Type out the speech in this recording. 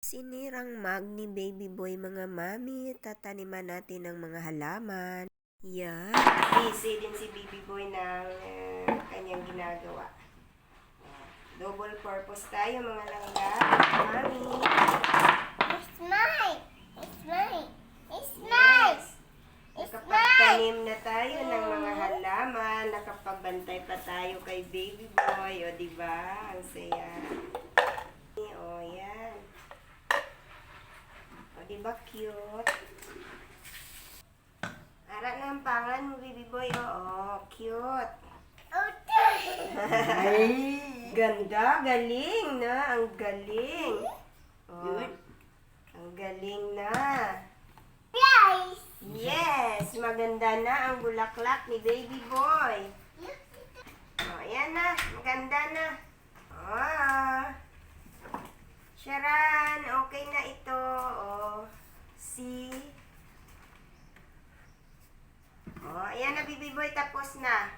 Sinirang mug ni Baby Boy mga mami, tataniman natin ng mga halaman. Yan. Busy din si Baby Boy ng kanyang ginagawa. Double purpose tayo mga langga. Mami. It's mine! It's mine! It's Yes. mine! Nakapagtanim na tayo ng mga halaman. Nakapagbantay pa tayo kay Baby Boy. O, diba? Ang saya. O, yan. O, diba cute? Ara na ang pangan mo, Baby Boy. Oo, cute. Okay! Ganda, galing na. Ang galing. Oh, ang galing na. Guys! Yes, maganda na ang bulaklak ni Baby Boy. Oh, ayan na. Maganda na. Oh. Sharon, okay na ito. Oh, see? Oh, ayan na, Baby Boy. Tapos na.